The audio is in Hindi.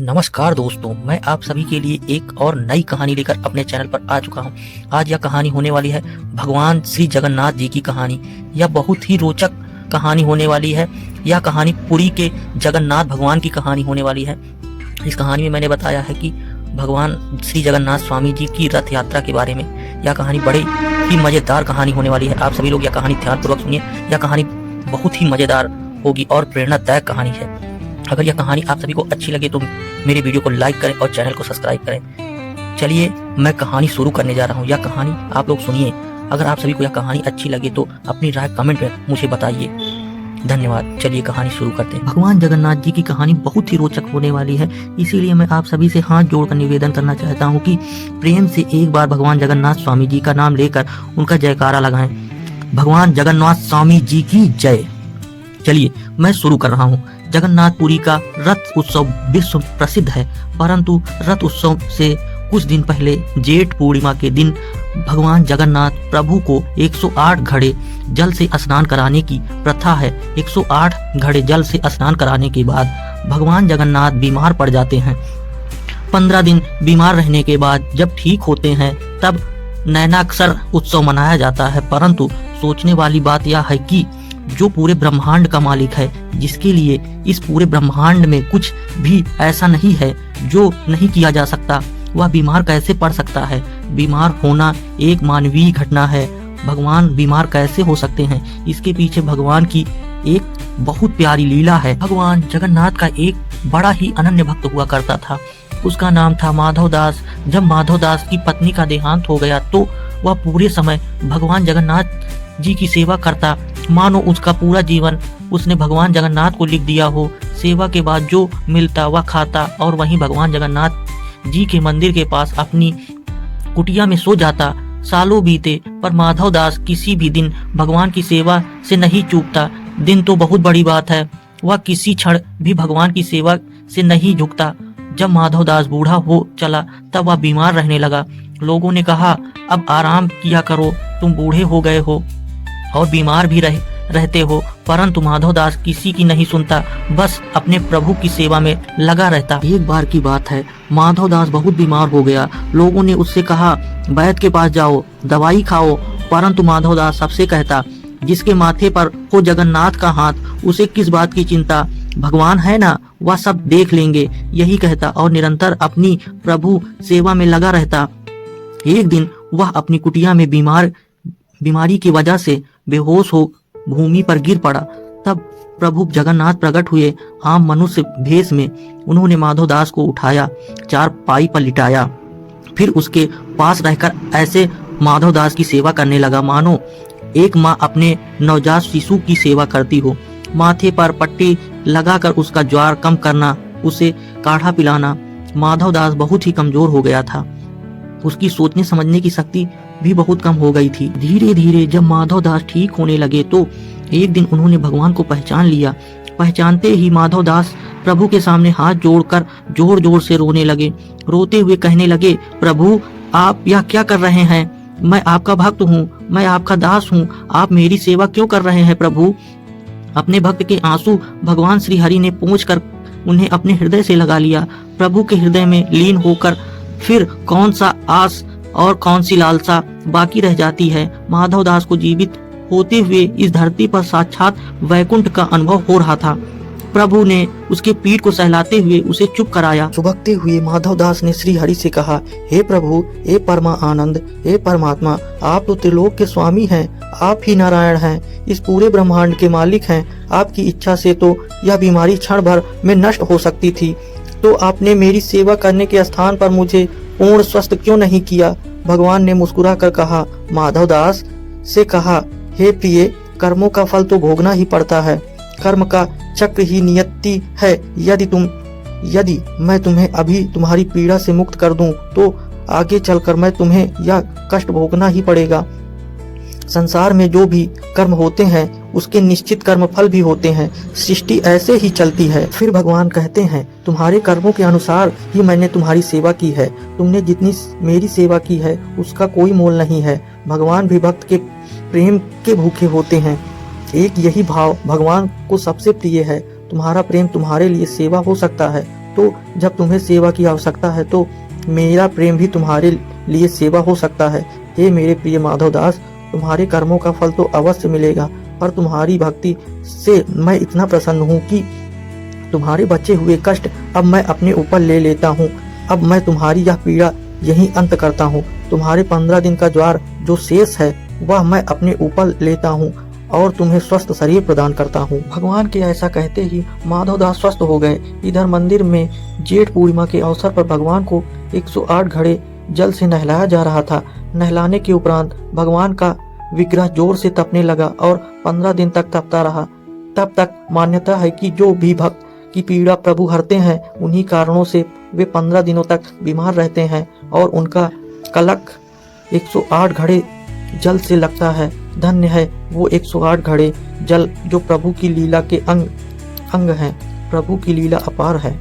नमस्कार दोस्तों, मैं आप सभी के लिए एक और नई कहानी लेकर अपने चैनल पर आ चुका हूं। आज यह कहानी होने वाली है भगवान श्री जगन्नाथ जी की कहानी। यह बहुत ही रोचक कहानी होने वाली है। यह कहानी पुरी के जगन्नाथ भगवान की कहानी होने वाली है। इस कहानी में मैंने बताया है कि भगवान श्री जगन्नाथ स्वामी जी की रथ यात्रा के बारे में। यह कहानी बड़ी ही मजेदार कहानी होने वाली है। आप सभी लोग यह कहानी ध्यानपूर्वक सुनिए। यह कहानी बहुत ही मजेदार होगी और प्रेरणादायक कहानी है। अगर यह कहानी आप सभी को अच्छी लगे तो मेरे वीडियो को लाइक करें और चैनल को सब्सक्राइब करें। चलिए मैं कहानी शुरू करने जा रहा हूँ। यह कहानी आप लोग सुनिए। अगर आप सभी को यह कहानी अच्छी लगे तो अपनी राय कमेंट में मुझे बताइए। धन्यवाद। चलिए कहानी शुरू करते हैं। भगवान जगन्नाथ जी की कहानी बहुत ही रोचक होने वाली है, इसीलिए मैं आप सभी से हाथ जोड़कर निवेदन करना चाहता हूँ कि प्रेम से एक बार भगवान जगन्नाथ स्वामी जी का नाम लेकर उनका जयकारा लगाएं। भगवान जगन्नाथ स्वामी जी की जय। चलिए मैं शुरू कर रहा हूँ। जगन्नाथपुरी का रथ उत्सव विश्व प्रसिद्ध है, परंतु रथ उत्सव से कुछ दिन पहले जेठ पूर्णिमा के दिन भगवान जगन्नाथ प्रभु को 108 घड़े जल से स्नान कराने की प्रथा है। 108 घड़े जल से स्नान कराने के बाद भगवान जगन्नाथ बीमार पड़ जाते हैं। 15 दिन बीमार रहने के बाद जब ठीक होते हैं तब नैनाक्षर उत्सव मनाया जाता है। परंतु सोचने वाली बात यह है कि जो पूरे ब्रह्मांड का मालिक है, जिसके लिए इस पूरे ब्रह्मांड में कुछ भी ऐसा नहीं है जो नहीं किया जा सकता, वह बीमार कैसे पड़ सकता है। बीमार होना एक मानवीय घटना है। भगवान बीमार कैसे हो सकते हैं, इसके पीछे भगवान की एक बहुत प्यारी लीला है। भगवान जगन्नाथ का एक बड़ा ही अनन्य भक्त हुआ करता था। उसका नाम था माधव दास। जब माधव दास की पत्नी का देहांत हो गया तो वह पूरे समय भगवान जगन्नाथ जी की सेवा करता, मानो उसका पूरा जीवन उसने भगवान जगन्नाथ को लिख दिया हो। सेवा के बाद जो मिलता वह खाता और वहीं भगवान जगन्नाथ जी के मंदिर के पास अपनी कुटिया में सो जाता। सालों बीते पर माधव दास किसी भी दिन भगवान की सेवा से नहीं चूकता। दिन तो बहुत बड़ी बात है, वह किसी क्षण भी भगवान की सेवा से नहीं झुकता। जब माधव दास बूढ़ा हो चला तब वह बीमार रहने लगा। लोगों ने कहा, अब आराम किया करो, तुम बूढ़े हो गए हो और बीमार भी रहते हो। परंतु माधव दास किसी की नहीं सुनता, बस अपने प्रभु की सेवा में लगा रहता। एक बार की बात है, माधव दास बहुत बीमार हो गया। लोगों ने उससे कहा, वैद्य के पास जाओ, दवाई खाओ। परंतु माधव दास सबसे कहता, जिसके माथे पर हो जगन्नाथ का हाथ, उसे किस बात की चिंता, भगवान है ना, वह सब देख लेंगे। यही कहता और निरंतर अपनी प्रभु सेवा में लगा रहता। एक दिन वह अपनी कुटिया में बीमारी की वजह से बेहोश हो भूमि पर गिर पड़ा। तब प्रभु जगन्नाथ प्रकट हुए आम मनुष्य भेष में। उन्होंने माधव दास को उठाया, चारपाई पर लिटाया, फिर उसके पास रहकर ऐसे माधव दास की सेवा करने लगा मानो एक माँ अपने नवजात शिशु की सेवा करती हो। माथे पर पट्टी लगाकर उसका ज्वर कम करना, उसे काढ़ा पिलाना। माधव दास बहुत ही कमजोर हो गया था। उसकी सोचने समझने की शक्ति भी बहुत कम हो गई थी। धीरे धीरे जब माधव दास ठीक होने लगे तो एक दिन उन्होंने भगवान को पहचान लिया। पहचानते ही माधव दास प्रभु के सामने हाथ जोड़कर जोर जोर से रोने लगे। रोते हुए कहने लगे, प्रभु आप यह क्या कर रहे हैं? मैं आपका भक्त हूँ, मैं आपका दास हूँ, आप मेरी सेवा क्यों कर रहे हैं प्रभु? अपने भक्त के आंसू भगवान श्री हरि ने पोंछ कर उन्हें अपने हृदय से लगा लिया। प्रभु के हृदय में लीन होकर फिर कौन सा आस और कौन सी लालसा बाकी रह जाती है। माधव दास को जीवित होते हुए इस धरती पर साक्षात वैकुंठ का अनुभव हो रहा था। प्रभु ने उसके पीठ को सहलाते हुए उसे चुप कराया। सुबकते हुए माधव दास ने श्री हरि से कहा, हे प्रभु, हे परमा आनंद, हे परमात्मा, आप तो त्रिलोक के स्वामी हैं, आप ही नारायण हैं, इस पूरे ब्रह्मांड के मालिक हैं। आपकी इच्छा से तो यह बीमारी क्षण भर में नष्ट हो सकती थी, तो आपने मेरी सेवा करने के स्थान पर मुझे पूर्ण स्वस्थ क्यों नहीं किया? भगवान ने मुस्कुरा कर कहा, माधव दास से कहा, हे प्रिय, कर्मों का फल तो भोगना ही पड़ता है। कर्म का चक्र ही नियति है। यदि मैं तुम्हें अभी तुम्हारी पीड़ा से मुक्त कर दूं तो आगे चलकर मैं तुम्हें यह कष्ट भोगना ही पड़ेगा। संसार में जो भी कर्म होते हैं उसके निश्चित कर्म फल भी होते हैं। सृष्टि ऐसे ही चलती है। फिर भगवान कहते हैं, तुम्हारे कर्मों के अनुसार ही मैंने तुम्हारी सेवा की है। तुमने जितनी मेरी सेवा की है उसका कोई मोल नहीं है। भगवान भी भक्त के प्रेम के भूखे होते हैं। एक यही भाव भगवान को सबसे प्रिय है। तुम्हारा प्रेम तुम्हारे लिए सेवा हो सकता है, तो जब तुम्हें सेवा की आवश्यकता है तो मेरा प्रेम भी तुम्हारे लिए सेवा हो सकता है। हे मेरे प्रिय माधवदास, तुम्हारे कर्मों का फल तो अवश्य मिलेगा, पर तुम्हारी भक्ति से मैं इतना प्रसन्न हूँ कि तुम्हारे बचे हुए कष्ट अब मैं अपने ऊपर ले लेता हूँ। अब मैं तुम्हारी यह पीड़ा यही अंत करता हूँ। तुम्हारे 15 दिन का ज्वार जो शेष है वह मैं अपने ऊपर लेता हूँ और तुम्हें स्वस्थ शरीर प्रदान करता हूँ। भगवान के ऐसा कहते ही माधवदास स्वस्थ हो गए। इधर मंदिर में जेठ पूर्णिमा के अवसर पर भगवान को 108 घड़े जल से नहलाया जा रहा था। नहलाने के उपरांत भगवान का विग्रह जोर से तपने लगा और 15 दिन तक तपता रहा। तब तक मान्यता है कि जो भी भक्त की पीड़ा प्रभु हरते हैं, उन्हीं कारणों से वे 15 दिनों तक बीमार रहते हैं और उनका कलक 108 घड़े जल से लगता है। धन्य है वो 108 घड़े जल जो प्रभु की लीला के अंग हैं। प्रभु की लीला अपार है।